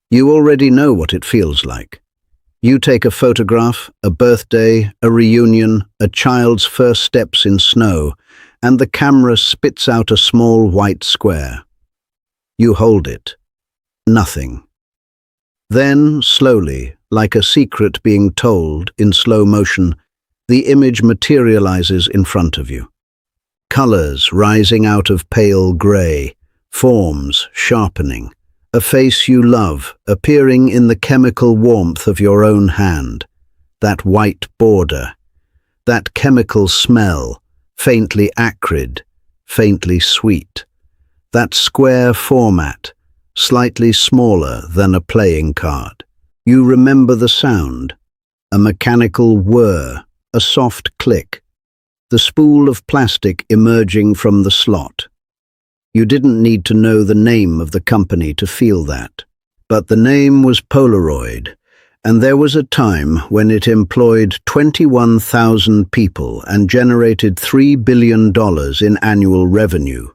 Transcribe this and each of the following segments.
You already know what it feels like. You take a photograph, a birthday, a reunion, a child's first steps in snow, and the camera spits out a small white square. You hold it. Nothing. Then, slowly, like a secret being told in slow motion, the image materializes in front of you. Colors rising out of pale gray, forms sharpening, a face you love appearing in the chemical warmth of your own hand, that white border, that chemical smell, faintly acrid, faintly sweet, that square format, slightly smaller than a playing card. You remember the sound, a mechanical whir, a soft click, the spool of plastic emerging from the slot. You didn't need to know the name of the company to feel that. But the name was Polaroid, and there was a time when it employed 21,000 people and generated $3 billion in annual revenue.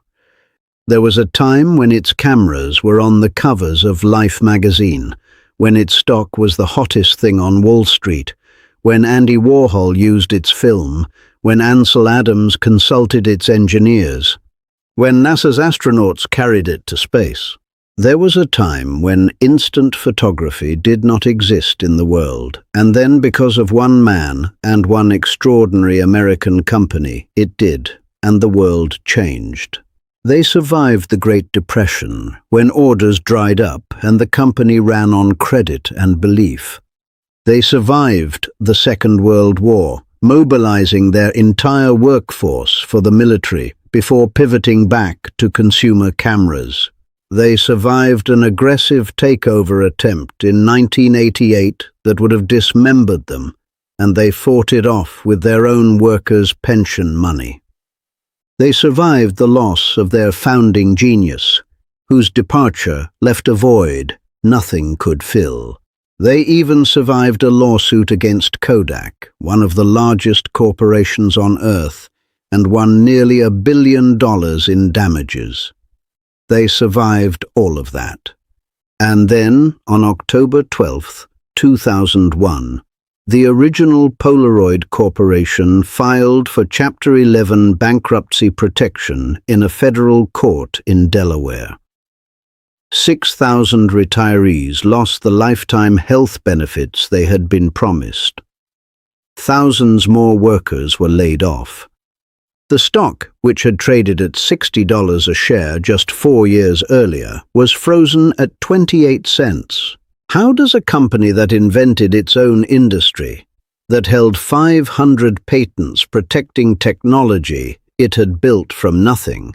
There was a time when its cameras were on the covers of Life magazine, when its stock was the hottest thing on Wall Street, when Andy Warhol used its film, when Ansel Adams consulted its engineers, when NASA's astronauts carried it to space. There was a time when instant photography did not exist in the world, and then because of one man and one extraordinary American company, it did, and the world changed. They survived the Great Depression, when orders dried up and the company ran on credit and belief. They survived the Second World War, mobilizing their entire workforce for the military before pivoting back to consumer cameras. They survived an aggressive takeover attempt in 1988 that would have dismembered them, and they fought it off with their own workers' pension money. They survived the loss of their founding genius, whose departure left a void nothing could fill. They even survived a lawsuit against Kodak, one of the largest corporations on Earth, and won nearly $1 billion in damages. They survived all of that. And then, on October 12, 2001, the original Polaroid Corporation filed for Chapter 11 bankruptcy protection in a federal court in Delaware. 6,000 retirees lost the lifetime health benefits they had been promised. Thousands more workers were laid off. The stock, which had traded at $60 a share just 4 years earlier, was frozen at 28 cents. How does a company that invented its own industry, that held 500 patents protecting technology it had built from nothing,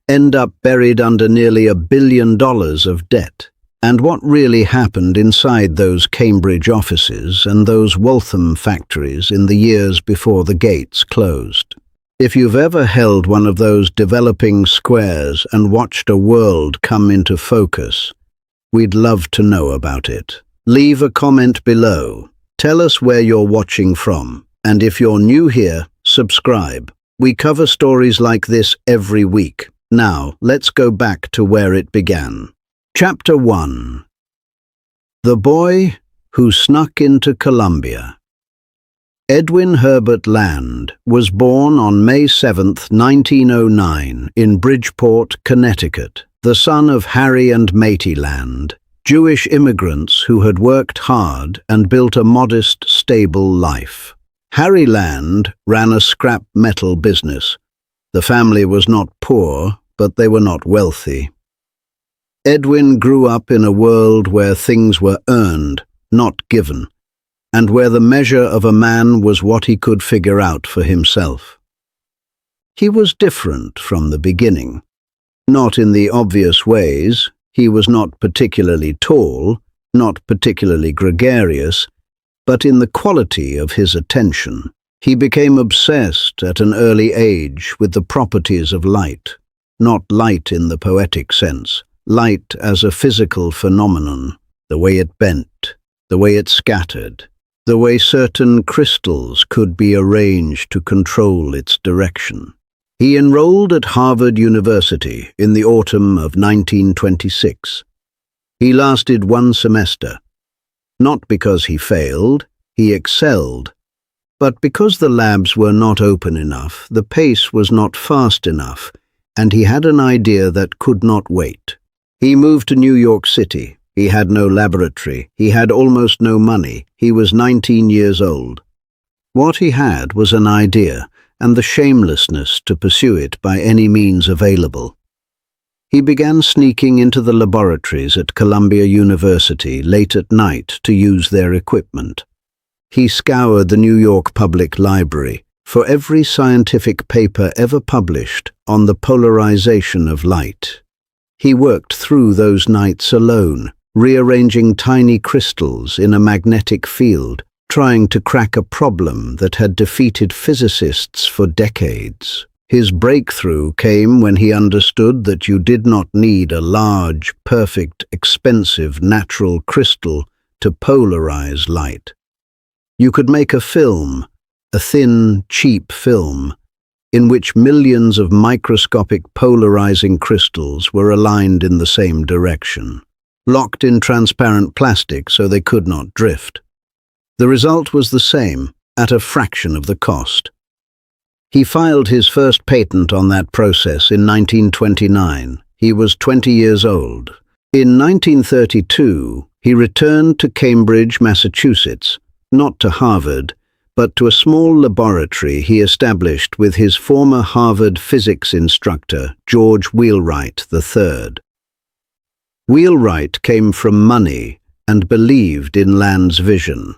end up buried under nearly $1 billion of debt? And what really happened inside those Cambridge offices and those Waltham factories in the years before the gates closed? If you've ever held one of those developing squares and watched a world come into focus, we'd love to know about it. Leave a comment below. Tell us where you're watching from. And if you're new here, subscribe. We cover stories like this every week. Now, let's go back to where it began. Chapter 1. The Boy Who Snuck into Columbia. Edwin Herbert Land was born on May 7, 1909, in Bridgeport, Connecticut, the son of Harry and Matey Land, Jewish immigrants who had worked hard and built a modest, stable life. Harry Land ran a scrap metal business. The family was not poor, but they were not wealthy. Edwin grew up in a world where things were earned, not given, and where the measure of a man was what he could figure out for himself. He was different from the beginning. Not in the obvious ways. He was not particularly tall, not particularly gregarious, but in the quality of his attention. He became obsessed at an early age with the properties of light, not light in the poetic sense, light as a physical phenomenon, the way it bent, the way it scattered, the way certain crystals could be arranged to control its direction. He enrolled at Harvard University in the autumn of 1926. He lasted 1 semester. Not because he failed, he excelled. But because the labs were not open enough, the pace was not fast enough, and he had an idea that could not wait. He moved to New York City. He had no laboratory. He had almost no money. He was 19 years old. What he had was an idea, and the shamelessness to pursue it by any means available. He began sneaking into the laboratories at Columbia University late at night to use their equipment. He scoured the New York Public Library for every scientific paper ever published on the polarization of light. He worked through those nights alone, rearranging tiny crystals in a magnetic field, trying to crack a problem that had defeated physicists for decades. His breakthrough came when he understood that you did not need a large, perfect, expensive natural crystal to polarize light. You could make a film, a thin, cheap film, in which millions of microscopic polarizing crystals were aligned in the same direction, locked in transparent plastic so they could not drift. The result was the same, at a fraction of the cost. He filed his first patent on that process in 1929. He was 20 years old. In 1932, he returned to Cambridge, Massachusetts, not to Harvard, but to a small laboratory he established with his former Harvard physics instructor, George Wheelwright III. Wheelwright came from money and believed in Land's vision.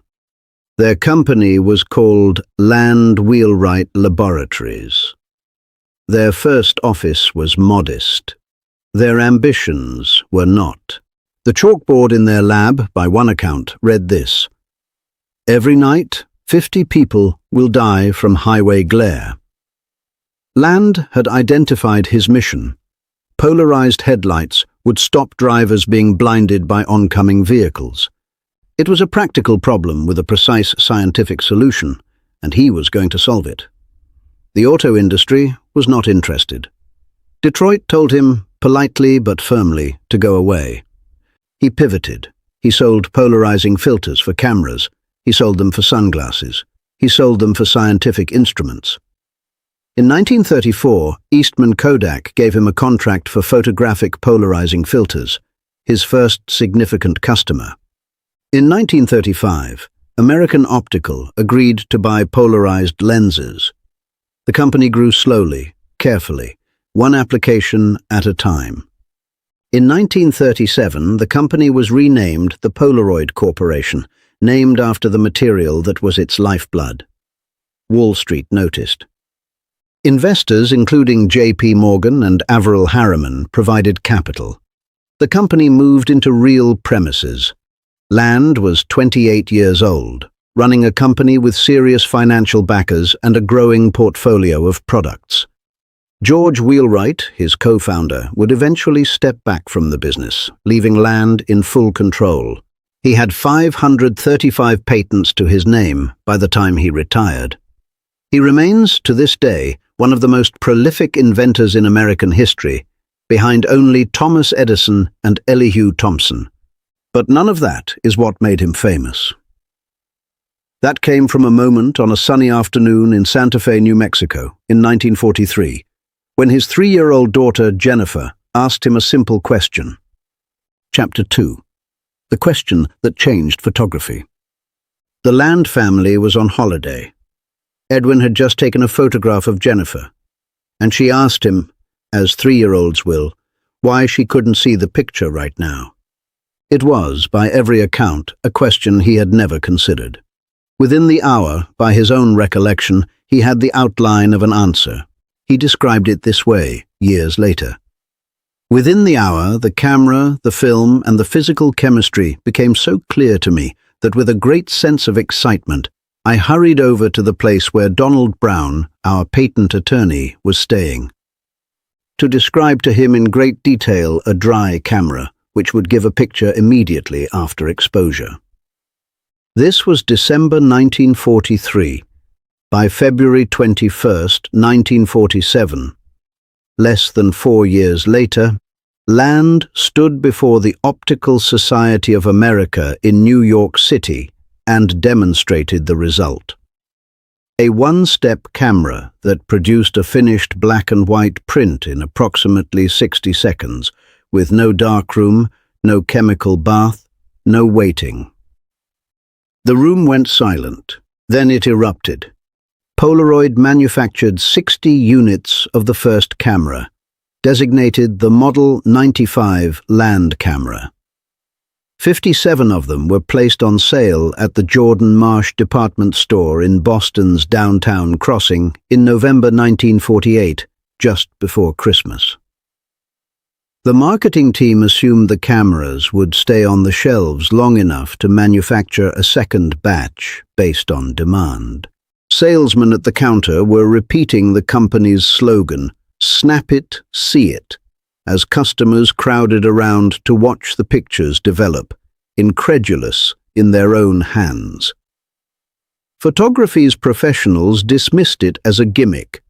Their company was called Land Wheelwright Laboratories. Their first office was modest. Their ambitions were not. The chalkboard in their lab, by one account, read this: "Every night, 50 people will die from highway glare." Land had identified his mission. Polarized headlights would stop drivers being blinded by oncoming vehicles. It was a practical problem with a precise scientific solution, and he was going to solve it. The auto industry was not interested. Detroit told him, politely but firmly, to go away. He pivoted. He sold polarizing filters for cameras. He sold them for sunglasses. He sold them for scientific instruments. In 1934, Eastman Kodak gave him a contract for photographic polarizing filters, his first significant customer. In 1935, American Optical agreed to buy polarized lenses. The company grew slowly, carefully, one application at a time. In 1937, the company was renamed the Polaroid Corporation, named after the material that was its lifeblood. Wall Street noticed. Investors, including J.P. Morgan and Averell Harriman, provided capital. The company moved into real premises. Land was 28 years old, running a company with serious financial backers and a growing portfolio of products. George Wheelwright, his co-founder, would eventually step back from the business, leaving Land in full control. He had 535 patents to his name by the time he retired. He remains, to this day, one of the most prolific inventors in American history, behind only Thomas Edison and Elihu Thomson. But none of that is what made him famous. That came from a moment on a sunny afternoon in Santa Fe, New Mexico, in 1943, when his 3-year-old daughter, Jennifer, asked him a simple question. Chapter 2. The question that changed photography. The Land family was on holiday. Edwin had just taken a photograph of Jennifer, and she asked him, as 3-year-olds will, why she couldn't see the picture right now. It was, by every account, a question he had never considered. Within the hour, by his own recollection, he had the outline of an answer. He described it this way, years later. Within the hour, the camera, the film, and the physical chemistry became so clear to me that with a great sense of excitement, I hurried over to the place where Donald Brown, our patent attorney, was staying, to describe to him in great detail a dry camera, which would give a picture immediately after exposure. This was December 1943. By February 21st, 1947, less than 4 years later, Land stood before the Optical Society of America in New York City and demonstrated the result. A one-step camera that produced a finished black and white print in approximately 60 seconds, with no darkroom, no chemical bath, no waiting. The room went silent. Then it erupted. Polaroid manufactured 60 units of the first camera, designated the Model 95 land camera. 57 of them were placed on sale at the Jordan Marsh department store in Boston's downtown crossing in November 1948, just before Christmas. The marketing team assumed the cameras would stay on the shelves long enough to manufacture a second batch based on demand. Salesmen at the counter were repeating the company's slogan, "Snap it, see it," as customers crowded around to watch the pictures develop, incredulous in their own hands. Photography's professionals dismissed it as a gimmick.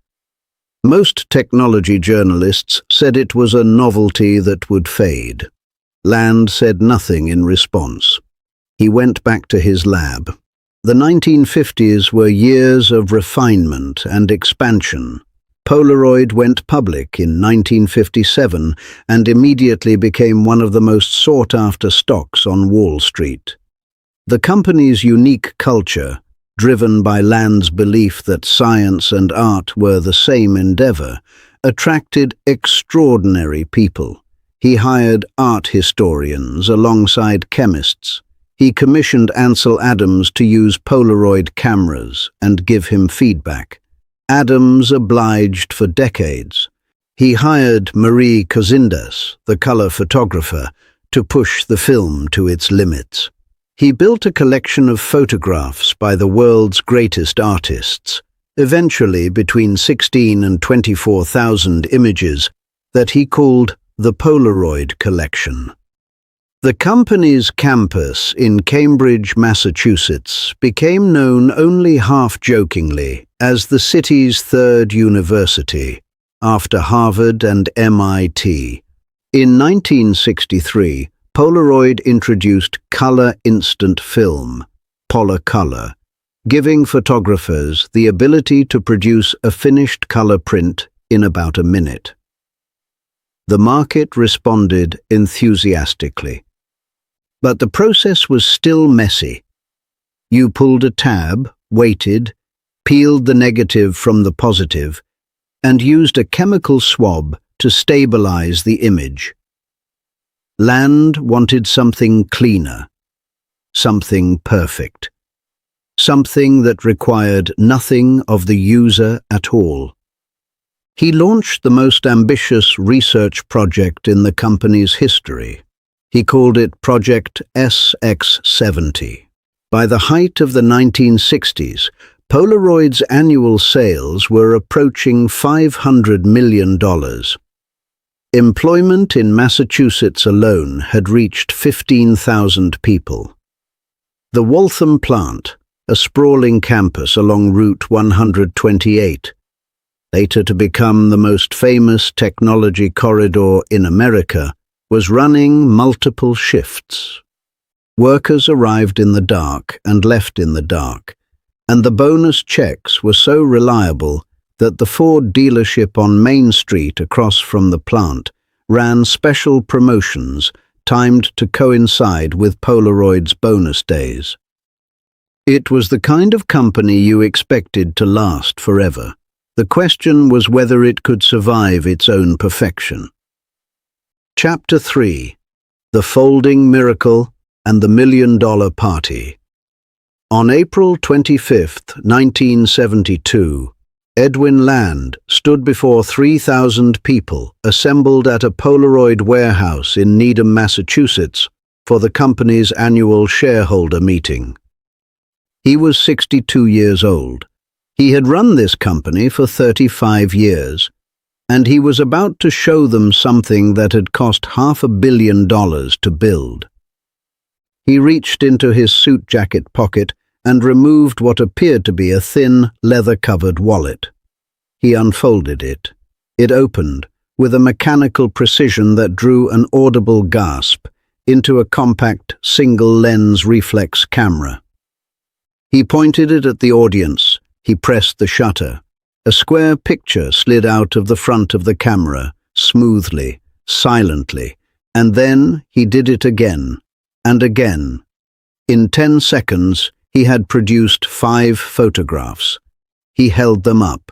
Most technology journalists said it was a novelty that would fade. Land said nothing in response. He went back to his lab. The 1950s were years of refinement and expansion. Polaroid went public in 1957 and immediately became one of the most sought-after stocks on Wall Street. The company's unique culture, driven by Land's belief that science and art were the same endeavor, attracted extraordinary people. He hired art historians alongside chemists. He commissioned Ansel Adams to use Polaroid cameras and give him feedback. Adams obliged for decades. He hired Marie Cosindas, the color photographer, to push the film to its limits. He built a collection of photographs by the world's greatest artists, eventually between 16 and 24,000 images, that he called the Polaroid Collection. The company's campus in Cambridge, Massachusetts, became known only half-jokingly as the city's third university, after Harvard and MIT. In 1963, Polaroid introduced color instant film, Polacolor, giving photographers the ability to produce a finished color print in about a minute. The market responded enthusiastically. But the process was still messy. You pulled a tab, waited, peeled the negative from the positive, and used a chemical swab to stabilize the image. Land wanted something cleaner, something perfect, something that required nothing of the user at all. He launched the most ambitious research project in the company's history. He called it Project SX70. By the height of the 1960s, Polaroid's annual sales were approaching $500 million. Employment in Massachusetts alone had reached 15,000 people. The Waltham plant, a sprawling campus along Route 128, later to become the most famous technology corridor in America, was running multiple shifts. Workers arrived in the dark and left in the dark, and the bonus checks were so reliable that the Ford dealership on Main Street across from the plant ran special promotions timed to coincide with Polaroid's bonus days. It was the kind of company you expected to last forever. The question was whether it could survive its own perfection. Chapter 3: The Folding Miracle and the $1 Million Party. On April 25, 1972, Edwin Land stood before 3,000 people assembled at a Polaroid warehouse in Needham, Massachusetts, for the company's annual shareholder meeting. He was 62 years old. He had run this company for 35 years, and he was about to show them something that had cost $500 million to build. He reached into his suit jacket pocket and removed what appeared to be a thin, leather-covered wallet. He unfolded it. It opened, with a mechanical precision that drew an audible gasp, into a compact, single-lens reflex camera. He pointed it at the audience. He pressed the shutter. A square picture slid out of the front of the camera, smoothly, silently, and then he did it again, and again. In 10 seconds, he had produced 5 photographs. He held them up.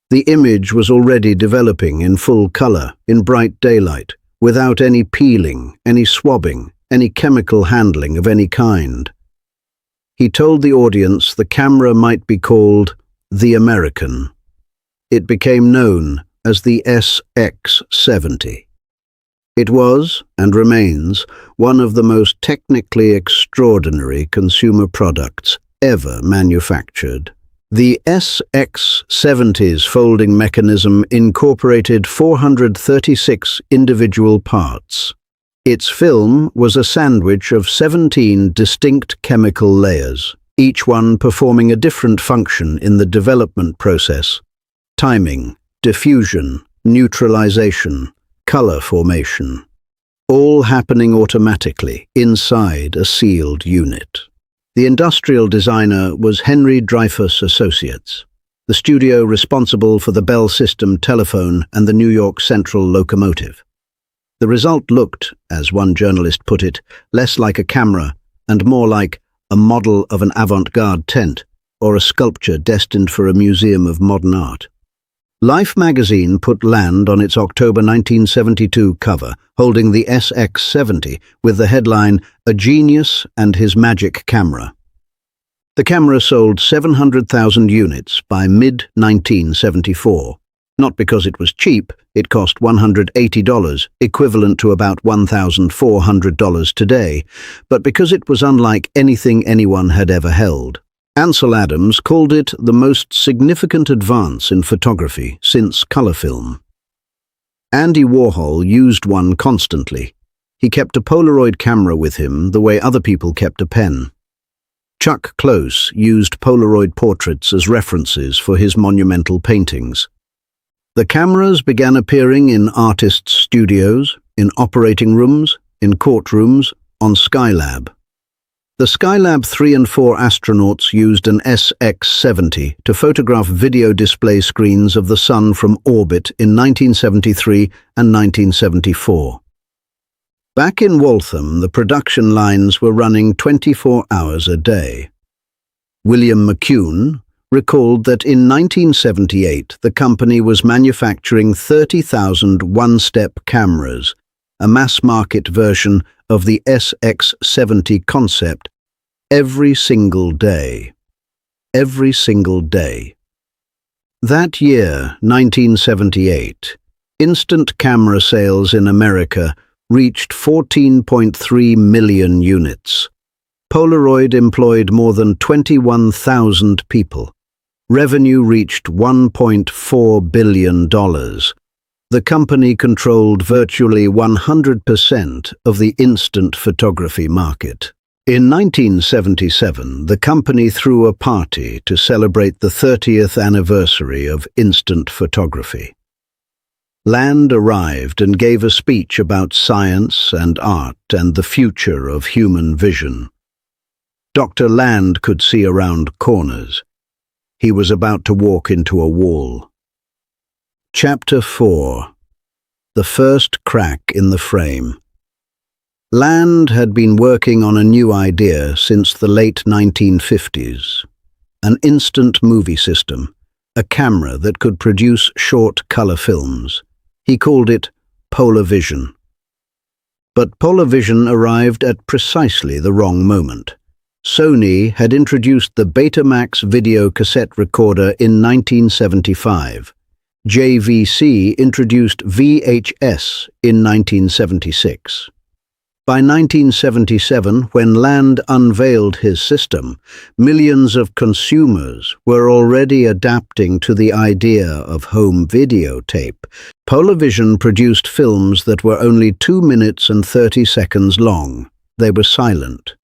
The image was already developing in full color, in bright daylight, without any peeling, any swabbing, any chemical handling of any kind. He told the audience the camera might be called the American. It became known as the SX70. It was, and remains, one of the most technically extraordinary consumer products ever manufactured. The SX70's folding mechanism incorporated 436 individual parts. Its film was a sandwich of 17 distinct chemical layers, each one performing a different function in the development process: timing, diffusion, neutralization, color formation, all happening automatically inside a sealed unit. The industrial designer was Henry Dreyfuss Associates, the studio responsible for the Bell System telephone and the New York Central locomotive. The result looked, as one journalist put it, less like a camera and more like a model of an avant-garde tent or a sculpture destined for a museum of modern art. Life magazine put Land on its October 1972 cover, holding the SX70 with the headline, "A Genius and His Magic Camera." The camera sold 700,000 units by mid-1974. Not because it was cheap, it cost $180, equivalent to about $1,400 today, but because it was unlike anything anyone had ever held. Ansel Adams called it the most significant advance in photography since color film. Andy Warhol used one constantly. He kept a Polaroid camera with him the way other people kept a pen. Chuck Close used Polaroid portraits as references for his monumental paintings. The cameras began appearing in artists' studios, in operating rooms, in courtrooms, on Skylab. The Skylab 3 and 4 astronauts used an SX70 to photograph video display screens of the Sun from orbit in 1973 and 1974. Back in Waltham, the production lines were running 24 hours a day. William McCune recalled that in 1978 the company was manufacturing 30,000 one-step cameras, a mass-market version of the SX70 concept, every single day. Every single day. That year, 1978, instant camera sales in America reached 14.3 million units. Polaroid employed more than 21,000 people. Revenue reached $1.4 billion. The company controlled virtually 100% of the instant photography market. In 1977, the company threw a party to celebrate the 30th anniversary of instant photography. Land arrived and gave a speech about science and art and the future of human vision. Dr. Land could see around corners. He was about to walk into a wall. Chapter 4. The First Crack in the Frame. Land had been working on a new idea since the late 1950s. An instant movie system, a camera that could produce short color films. He called it Polavision. But Polavision arrived at precisely the wrong moment. Sony had introduced the Betamax video cassette recorder in 1975. JVC introduced VHS in 1976. By 1977, when Land unveiled his system, millions of consumers were already adapting to the idea of home videotape. Polavision produced films that were only 2 minutes and 30 seconds long. They were silent.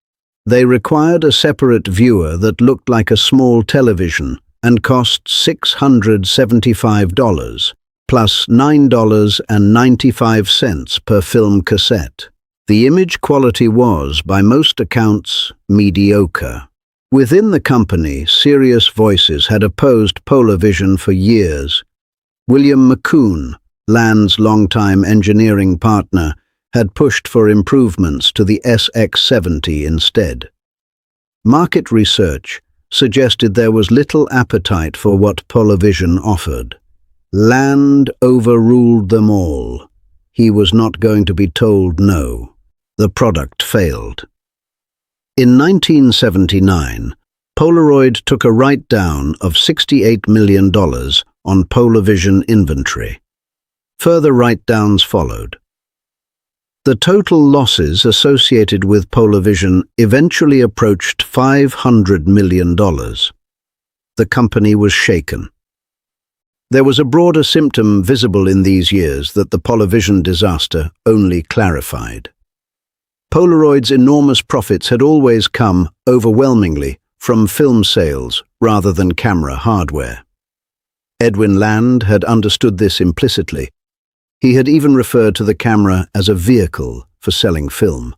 They required a separate viewer that looked like a small television and cost $675. plus $9.95 per film cassette. The image quality was, by most accounts, mediocre. Within the company, serious voices had opposed Polavision for years. William McCoon, Land's longtime engineering partner, had pushed for improvements to the SX70 instead. Market research suggested there was little appetite for what Polavision offered. Land overruled them all. He was not going to be told no. The product failed. In 1979, Polaroid took a write-down of $68 million on Polavision inventory. Further write-downs followed. The total losses associated with Polavision eventually approached $500 million. The company was shaken. There was a broader symptom visible in these years that the Polavision disaster only clarified. Polaroid's enormous profits had always come, overwhelmingly, from film sales rather than camera hardware. Edwin Land had understood this implicitly. He had even referred to the camera as a vehicle for selling film.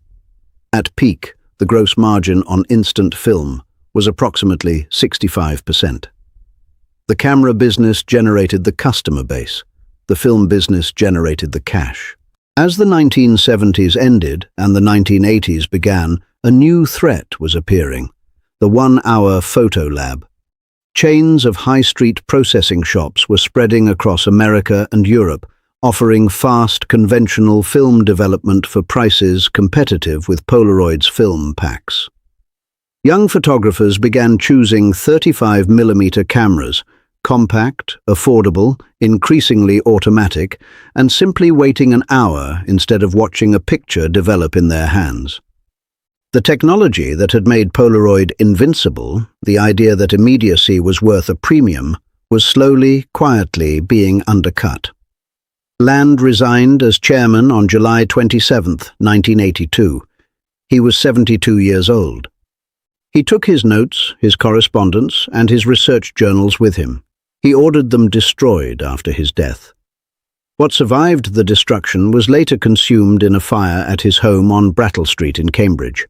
At peak, the gross margin on instant film was approximately 65%. The camera business generated the customer base. The film business generated the cash. As the 1970s ended and the 1980s began, a new threat was appearing: the one-hour photo lab. Chains of high-street processing shops were spreading across America and Europe, offering fast, conventional film development for prices competitive with Polaroid's film packs. Young photographers began choosing 35mm cameras, compact, affordable, increasingly automatic, and simply waiting an hour instead of watching a picture develop in their hands. The technology that had made Polaroid invincible, the idea that immediacy was worth a premium, was slowly, quietly being undercut. Land resigned as chairman on July 27, 1982. He was 72 years old. He took his notes, his correspondence, and his research journals with him. He ordered them destroyed after his death. What survived the destruction was later consumed in a fire at his home on Brattle Street in Cambridge.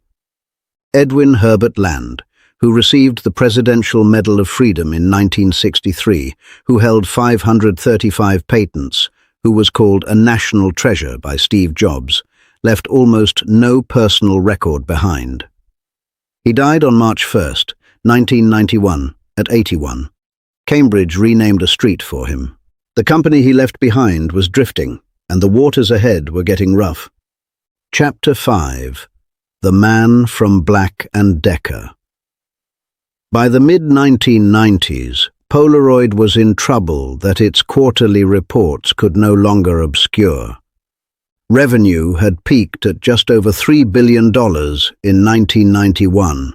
Edwin Herbert Land, who received the Presidential Medal of Freedom in 1963, who held 535 patents, who was called a national treasure by Steve Jobs, left almost no personal record behind. He died on March 1, 1991, at 81. Cambridge renamed a street for him. The company he left behind was drifting, and the waters ahead were getting rough. Chapter 5. The Man from Black & Decker. By the mid-1990s, Polaroid was in trouble that its quarterly reports could no longer obscure. Revenue had peaked at just over $3 billion in 1991,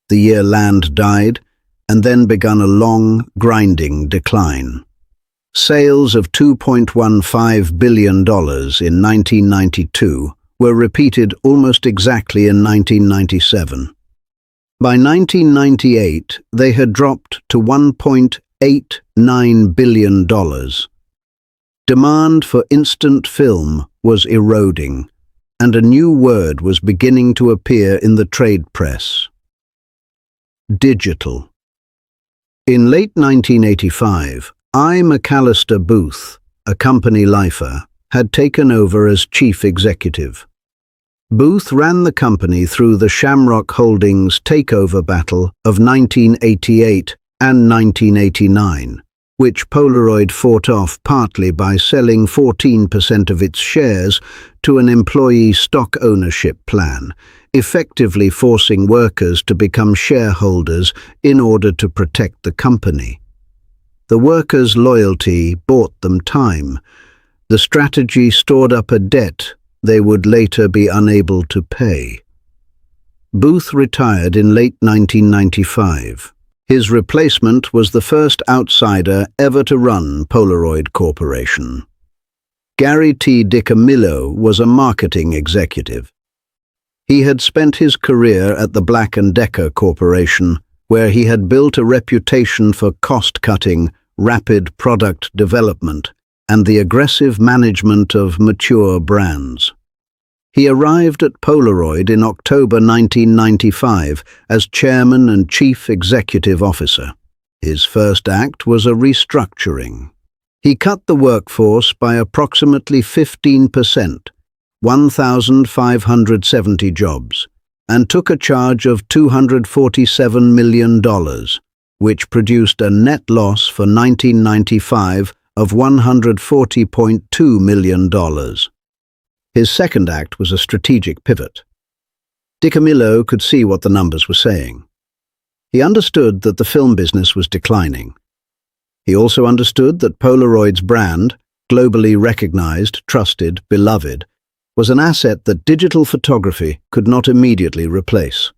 the year Land died, and then begun a long, grinding decline. Sales of $2.15 billion in 1992 were repeated almost exactly in 1997. By 1998, they had dropped to $1.89 billion. Demand for instant film was eroding, and a new word was beginning to appear in the trade press: digital. In late 1985, I. McAllister Booth, a company lifer, had taken over as chief executive. Booth ran the company through the Shamrock Holdings takeover battle of 1988 and 1989, which Polaroid fought off partly by selling 14% of its shares to an employee stock ownership plan, effectively forcing workers to become shareholders in order to protect the company. The workers' loyalty bought them time. The strategy stored up a debt they would later be unable to pay. Booth retired in late 1995. His replacement was the first outsider ever to run Polaroid Corporation. Gary T. DiCamillo was a marketing executive. He had spent his career at the Black & Decker Corporation, where he had built a reputation for cost-cutting, rapid product development, and the aggressive management of mature brands. He arrived at Polaroid in October 1995 as chairman and chief executive officer. His first act was a restructuring. He cut the workforce by approximately 15%, 1,570 jobs, and took a charge of $247 million, which produced a net loss for 1995 of $140.2 million. His second act was a strategic pivot. DiCamillo could see what the numbers were saying. He understood that the film business was declining. He also understood that Polaroid's brand, globally recognized, trusted, beloved, was an asset that digital photography could not immediately replace.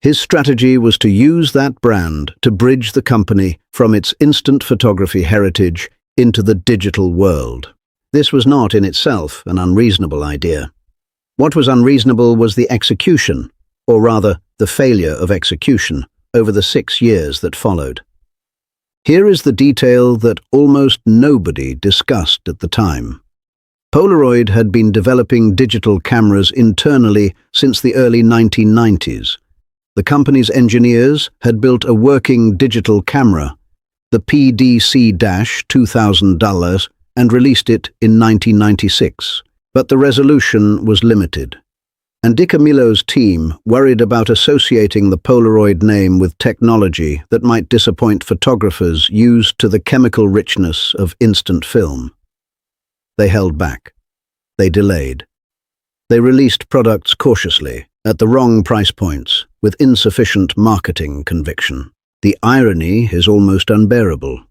His strategy was to use that brand to bridge the company from its instant photography heritage into the digital world. This was not in itself an unreasonable idea. What was unreasonable was the execution, or rather, the failure of execution, over the 6 years that followed. Here is the detail that almost nobody discussed at the time. Polaroid had been developing digital cameras internally since the early 1990s. The company's engineers had built a working digital camera, the PDC-$2000, and released it in 1996. But the resolution was limited. And DiCamillo's team worried about associating the Polaroid name with technology that might disappoint photographers used to the chemical richness of instant film. They held back. They delayed. They released products cautiously, at the wrong price points, with insufficient marketing conviction. The irony is almost unbearable.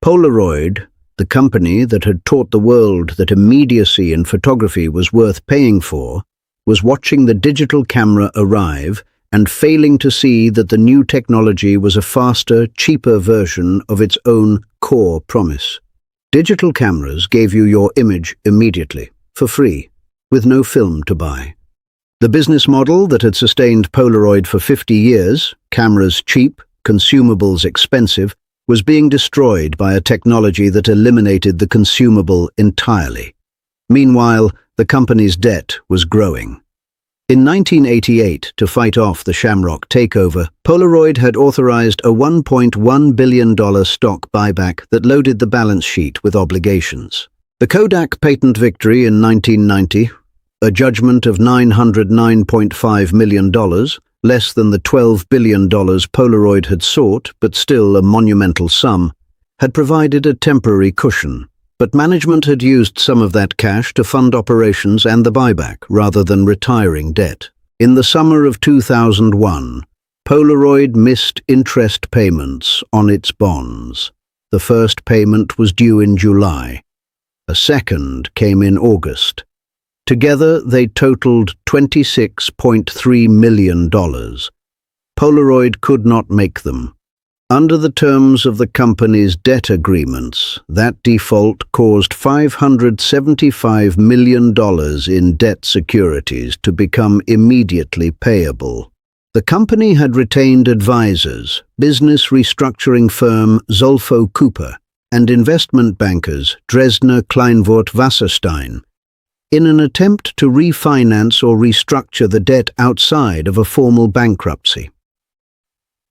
Polaroid, the company that had taught the world that immediacy in photography was worth paying for, was watching the digital camera arrive and failing to see that the new technology was a faster, cheaper version of its own core promise. Digital cameras gave you your image immediately, for free, with no film to buy. The business model that had sustained Polaroid for 50 years, cameras cheap, consumables expensive, was being destroyed by a technology that eliminated the consumable entirely. Meanwhile, the company's debt was growing. In 1988, to fight off the Shamrock takeover, Polaroid had authorized a $1.1 billion stock buyback that loaded the balance sheet with obligations. The Kodak patent victory in 1990, a judgment of $909.5 million, less than the $12 billion Polaroid had sought, but still a monumental sum, had provided a temporary cushion. But management had used some of that cash to fund operations and the buyback, rather than retiring debt. In the summer of 2001, Polaroid missed interest payments on its bonds. The first payment was due in July. A second came in August. Together, they totaled $26.3 million. Polaroid could not make them. Under the terms of the company's debt agreements, that default caused $575 million in debt securities to become immediately payable. The company had retained advisors, business restructuring firm Zolfo Cooper, and investment bankers Dresdner Kleinwort Wasserstein, in an attempt to refinance or restructure the debt outside of a formal bankruptcy.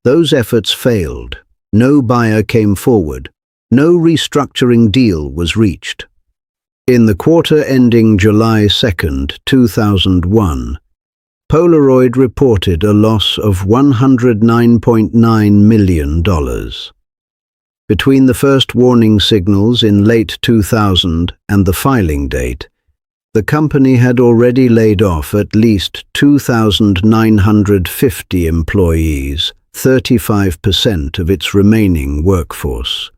Those efforts failed. No buyer came forward. No restructuring deal was reached. In the quarter ending July 2, 2001, Polaroid reported a loss of $109.9 million. Between the first warning signals in late 2000 and the filing date, the company had already laid off at least 2,950 employees, 35% of its remaining workforce.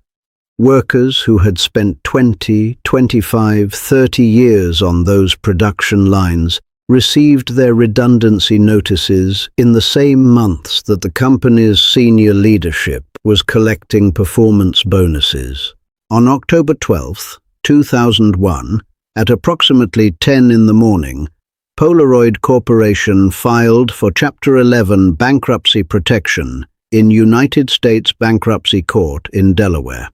Workers who had spent 20, 25, 30 years on those production lines received their redundancy notices in the same months that the company's senior leadership was collecting performance bonuses. On October 12, 2001, at approximately 10 in the morning, Polaroid Corporation filed for Chapter 11 bankruptcy protection in United States Bankruptcy Court in Delaware.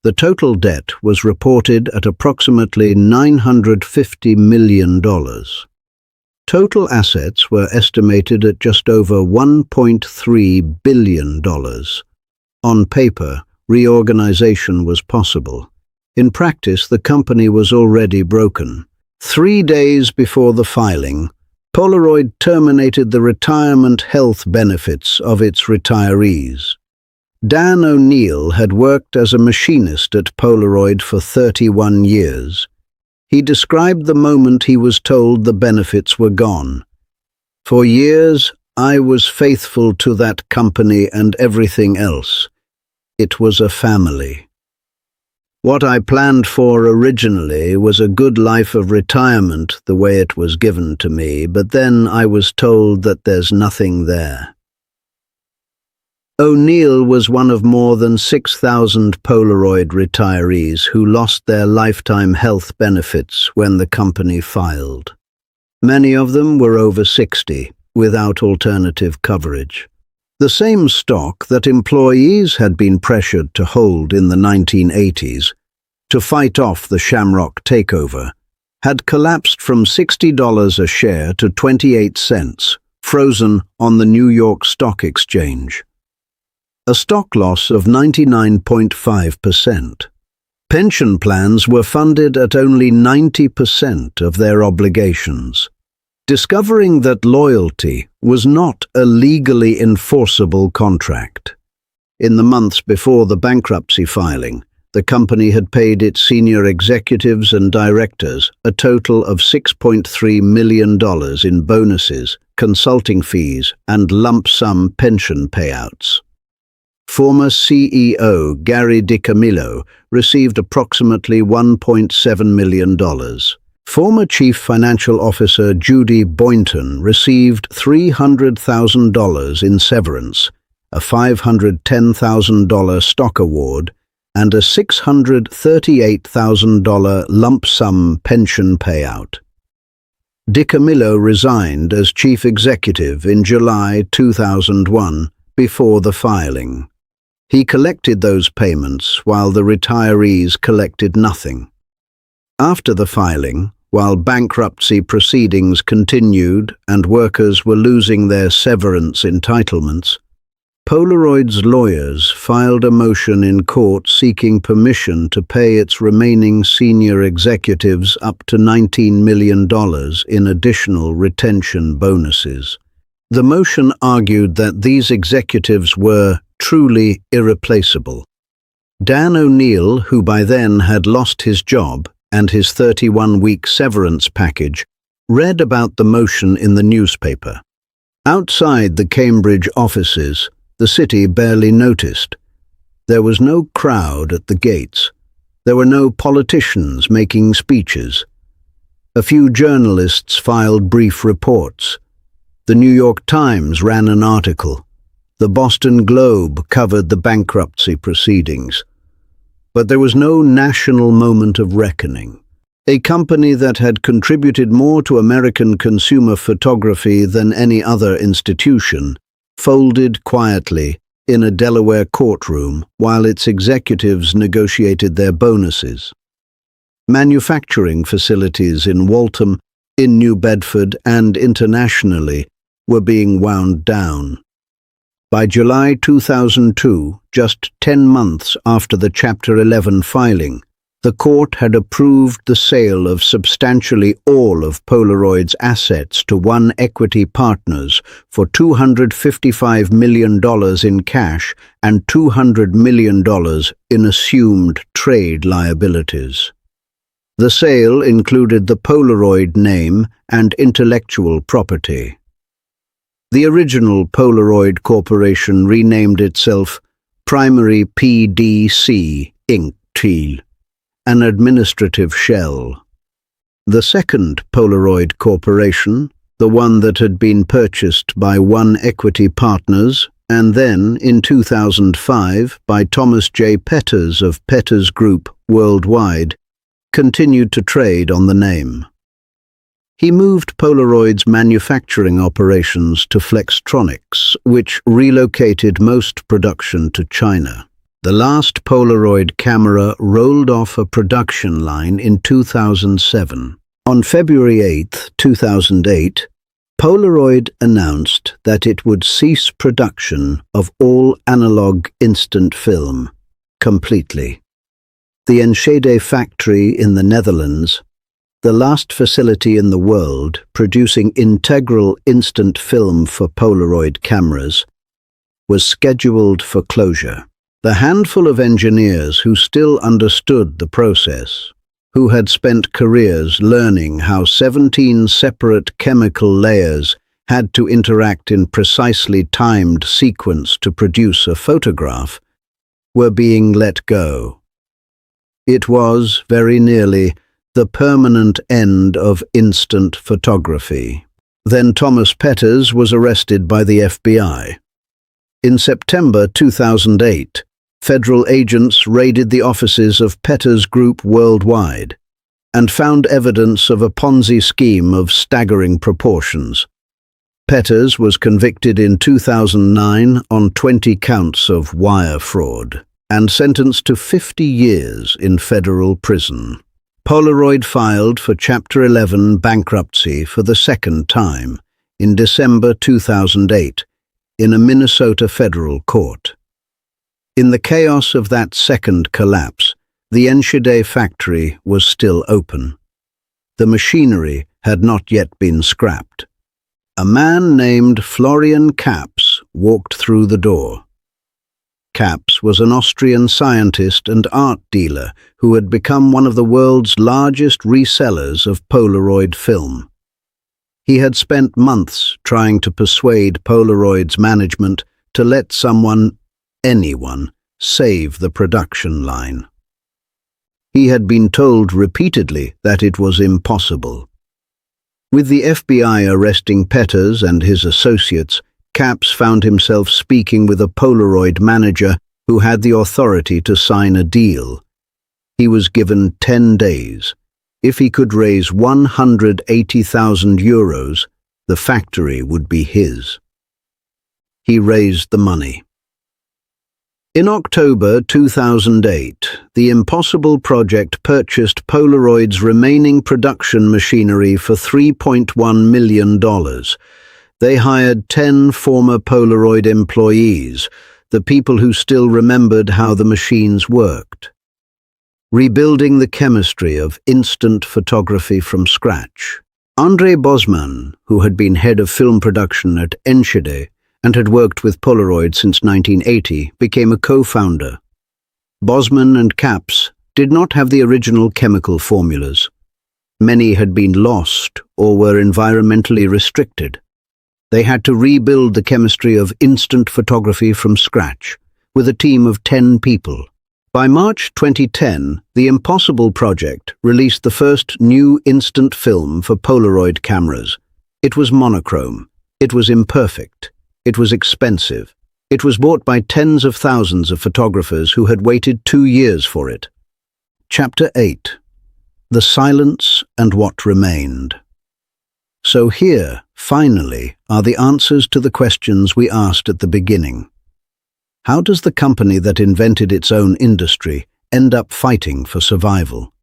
The total debt was reported at approximately $950 million. Total assets were estimated at just over $1.3 billion. On paper, reorganization was possible. In practice, the company was already broken. 3 days before the filing, Polaroid terminated the retirement health benefits of its retirees. Dan O'Neill had worked as a machinist at Polaroid for 31 years. He described the moment he was told the benefits were gone. "For years, I was faithful to that company and everything else. It was a family. What I planned for originally was a good life of retirement the way it was given to me, but then I was told that there's nothing there." O'Neill was one of more than 6,000 Polaroid retirees who lost their lifetime health benefits when the company filed. Many of them were over 60, without alternative coverage. The same stock that employees had been pressured to hold in the 1980s to fight off the Shamrock takeover had collapsed from $60 a share to 28 cents, frozen on the New York Stock Exchange. A stock loss of 99.5%. Pension plans were funded at only 90% of their obligations. Discovering that loyalty was not a legally enforceable contract. In the months before the bankruptcy filing, the company had paid its senior executives and directors a total of $6.3 million in bonuses, consulting fees, and lump sum pension payouts. Former CEO Gary DiCamillo received approximately $1.7 million. Former Chief Financial Officer Judy Boynton received $300,000 in severance, a $510,000 stock award, and a $638,000 lump sum pension payout. DiCamillo resigned as chief executive in July 2001 before the filing. He collected those payments while the retirees collected nothing. After the filing, while bankruptcy proceedings continued and workers were losing their severance entitlements, Polaroid's lawyers filed a motion in court seeking permission to pay its remaining senior executives up to $19 million in additional retention bonuses. The motion argued that these executives were truly irreplaceable. Dan O'Neill, who by then had lost his job and his 31-week severance package, read about the motion in the newspaper. Outside the Cambridge offices, the city barely noticed. There was no crowd at the gates. There were no politicians making speeches. A few journalists filed brief reports. The New York Times ran an article. The Boston Globe covered the bankruptcy proceedings. But there was no national moment of reckoning. A company that had contributed more to American consumer photography than any other institution folded quietly in a Delaware courtroom while its executives negotiated their bonuses. Manufacturing facilities in Waltham, in New Bedford, and internationally were being wound down. By July 2002, just 10 months after the Chapter 11 filing, the court had approved the sale of substantially all of Polaroid's assets to One Equity Partners for $255 million in cash and $200 million in assumed trade liabilities. The sale included the Polaroid name and intellectual property. The original Polaroid Corporation renamed itself Primary PDC Inc., an administrative shell. The second Polaroid Corporation, the one that had been purchased by One Equity Partners and then, in 2005, by Thomas J. Petters of Petters Group Worldwide, continued to trade on the name. He moved Polaroid's manufacturing operations to Flextronics, which relocated most production to China. The last Polaroid camera rolled off a production line in 2007. On February 8, 2008, Polaroid announced that it would cease production of all analog instant film completely. The Enschede factory in the Netherlands, the last facility in the world producing integral instant film for Polaroid cameras, was scheduled for closure. The handful of engineers who still understood the process, who had spent careers learning how 17 separate chemical layers had to interact in precisely timed sequence to produce a photograph, were being let go. It was, very nearly, the permanent end of instant photography. Then Thomas Petters was arrested by the FBI. In September 2008, federal agents raided the offices of Petters Group worldwide and found evidence of a Ponzi scheme of staggering proportions. Petters was convicted in 2009 on 20 counts of wire fraud and sentenced to 50 years in federal prison. Polaroid filed for Chapter 11 bankruptcy for the second time in December 2008 in a Minnesota federal court. In the chaos of that second collapse, the Enschede factory was still open. The machinery had not yet been scrapped. A man named Florian Kaps walked through the door. Kaps was an Austrian scientist and art dealer who had become one of the world's largest resellers of Polaroid film. He had spent months trying to persuade Polaroid's management to let anyone, save the production line. He had been told repeatedly that it was impossible. With the FBI arresting Petters and his associates, Kaps found himself speaking with a Polaroid manager who had the authority to sign a deal. He was given 10 days. If he could raise 180,000 euros, the factory would be his. He raised the money. In October 2008, the Impossible Project purchased Polaroid's remaining production machinery for $3.1 million. They hired 10 former Polaroid employees, the people who still remembered how the machines worked. Rebuilding the chemistry of instant photography from scratch. André Bosman, who had been head of film production at Enschede and had worked with Polaroid since 1980, became a co-founder. Bosman and Kaps did not have the original chemical formulas. Many had been lost or were environmentally restricted. They had to rebuild the chemistry of instant photography from scratch, with a team of 10 people. By March 2010, the Impossible Project released the first new instant film for Polaroid cameras. It was monochrome. It was imperfect. It was expensive. It was bought by tens of thousands of photographers who had waited 2 years for it. Chapter 8. The Silence and What Remained. So here, finally, are the answers to the questions we asked at the beginning. How does the company that invented its own industry end up fighting for survival?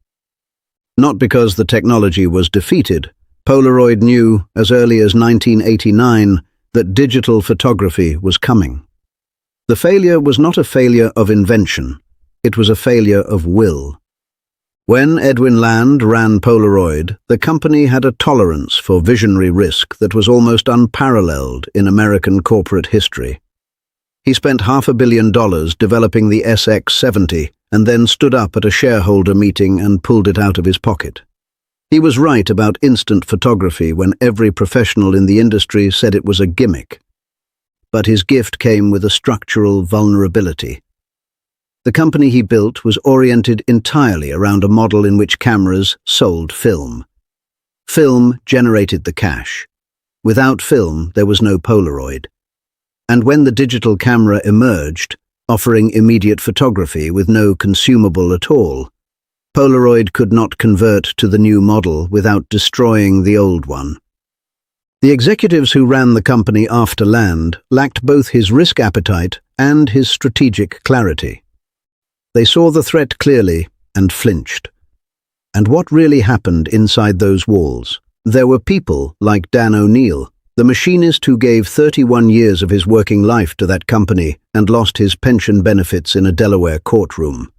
Not because the technology was defeated. Polaroid knew, as early as 1989, that digital photography was coming. The failure was not a failure of invention. It was a failure of will. When Edwin Land ran Polaroid, the company had a tolerance for visionary risk that was almost unparalleled in American corporate history. He spent $500 million developing the SX70 and then stood up at a shareholder meeting and pulled it out of his pocket. He was right about instant photography when every professional in the industry said it was a gimmick. But his gift came with a structural vulnerability. The company he built was oriented entirely around a model in which cameras sold film. Film generated the cash. Without film, there was no Polaroid. And when the digital camera emerged, offering immediate photography with no consumable at all, Polaroid could not convert to the new model without destroying the old one. The executives who ran the company after Land lacked both his risk appetite and his strategic clarity. They saw the threat clearly and flinched. And what really happened inside those walls? There were people like Dan O'Neill, the machinist who gave 31 years of his working life to that company and lost his pension benefits in a Delaware courtroom.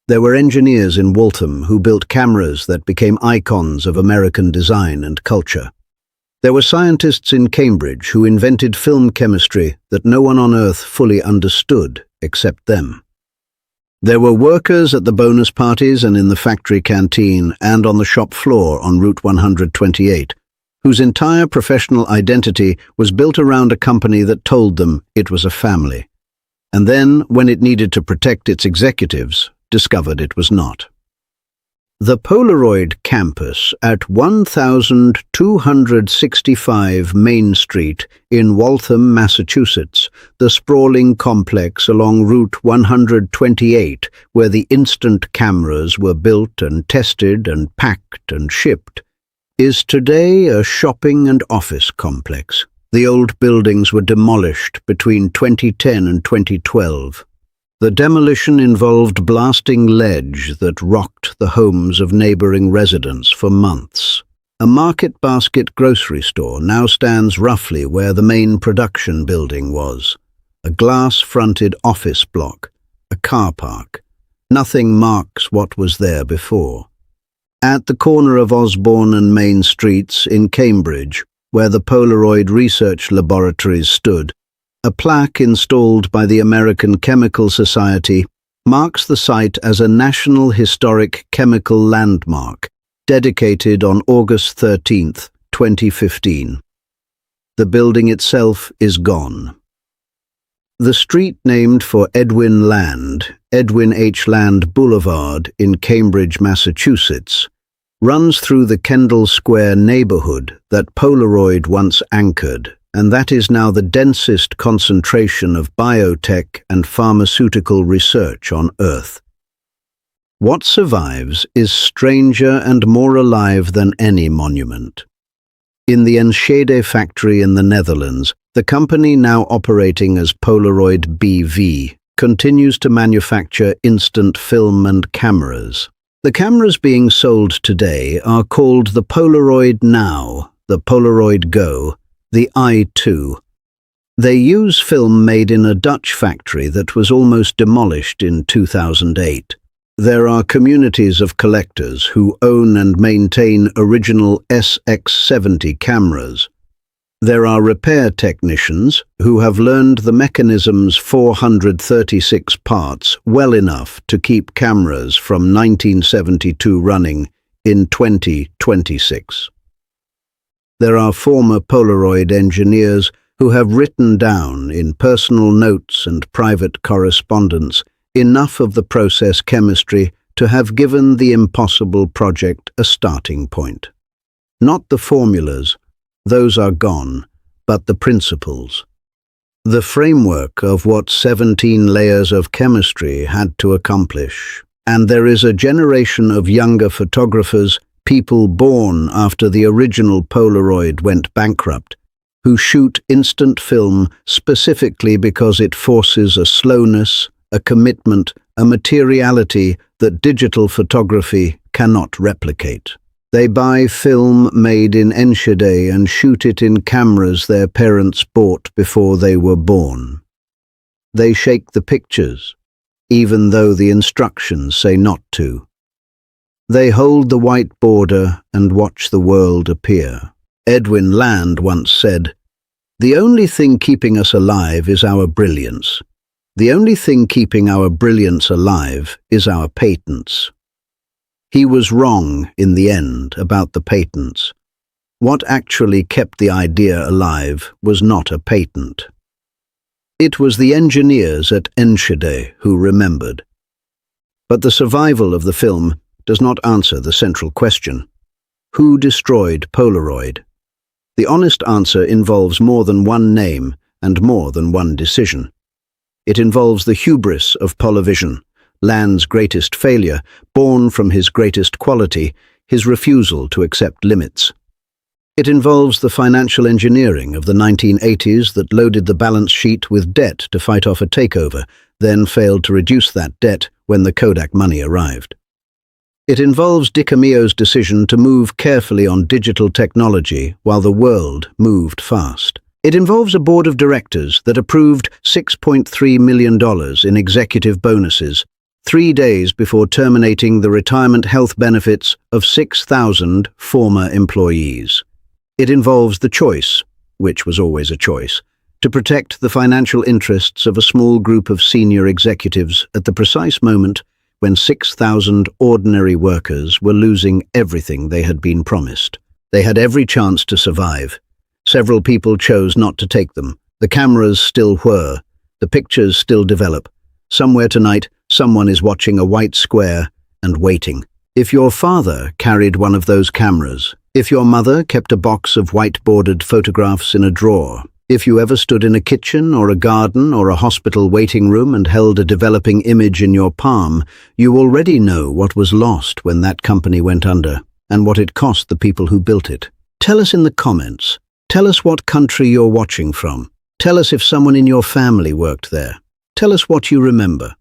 There were engineers in Waltham who built cameras that became icons of American design and culture. There were scientists in Cambridge who invented film chemistry that no one on Earth fully understood except them. There were workers at the bonus parties and in the factory canteen and on the shop floor on Route 128, whose entire professional identity was built around a company that told them it was a family. And then, when it needed to protect its executives, discovered it was not. The Polaroid campus at 1265 Main Street in Waltham, Massachusetts, the sprawling complex along Route 128 where the instant cameras were built and tested and packed and shipped, is today a shopping and office complex. The old buildings were demolished between 2010 and 2012. The demolition involved blasting ledge that rocked the homes of neighboring residents for months. A Market Basket grocery store now stands roughly where the main production building was. A glass-fronted office block, a car park. Nothing marks what was there before. At the corner of Osborne and Main Streets in Cambridge, where the Polaroid research laboratories stood, a plaque installed by the American Chemical Society marks the site as a National Historic Chemical Landmark, dedicated on August 13, 2015. The building itself is gone. The street named for Edwin Land, Edwin H. Land Boulevard in Cambridge, Massachusetts, runs through the Kendall Square neighborhood that Polaroid once anchored, and that is now the densest concentration of biotech and pharmaceutical research on Earth. What survives is stranger and more alive than any monument. In the Enschede factory in the Netherlands, the company now operating as Polaroid BV continues to manufacture instant film and cameras. The cameras being sold today are called the Polaroid Now, the Polaroid Go, the i2. They use film made in a Dutch factory that was almost demolished in 2008. There are communities of collectors who own and maintain original SX70 cameras. There are repair technicians who have learned the mechanism's 436 parts well enough to keep cameras from 1972 running in 2026. There are former Polaroid engineers who have written down in personal notes and private correspondence enough of the process chemistry to have given the impossible project a starting point. Not the formulas, those are gone, but the principles. The framework of what 17 layers of chemistry had to accomplish. And there is a generation of younger photographers, people born after the original Polaroid went bankrupt, who shoot instant film specifically because it forces a slowness, a commitment, a materiality that digital photography cannot replicate. They buy film made in Enschede and shoot it in cameras their parents bought before they were born. They shake the pictures, even though the instructions say not to. They hold the white border and watch the world appear. Edwin Land once said, "The only thing keeping us alive is our brilliance. The only thing keeping our brilliance alive is our patents." He was wrong in the end about the patents. What actually kept the idea alive was not a patent. It was the engineers at Enschede who remembered. But the survival of the film does not answer the central question. Who destroyed Polaroid? The honest answer involves more than one name and more than one decision. It involves the hubris of Polavision, Land's greatest failure, born from his greatest quality, his refusal to accept limits. It involves the financial engineering of the 1980s that loaded the balance sheet with debt to fight off a takeover, then failed to reduce that debt when the Kodak money arrived. It involves DiCamillo's decision to move carefully on digital technology while the world moved fast. It involves a board of directors that approved $6.3 million in executive bonuses 3 days before terminating the retirement health benefits of 6,000 former employees. It involves the choice, which was always a choice, to protect the financial interests of a small group of senior executives at the precise moment when 6,000 ordinary workers were losing everything they had been promised. They had every chance to survive. Several people chose not to take them. The cameras still whir. The pictures still develop. Somewhere tonight, someone is watching a white square and waiting. If your father carried one of those cameras, if your mother kept a box of white-bordered photographs in a drawer, if you ever stood in a kitchen or a garden or a hospital waiting room and held a developing image in your palm, you already know what was lost when that company went under and what it cost the people who built it. Tell us in the comments. Tell us what country you're watching from. Tell us if someone in your family worked there. Tell us what you remember.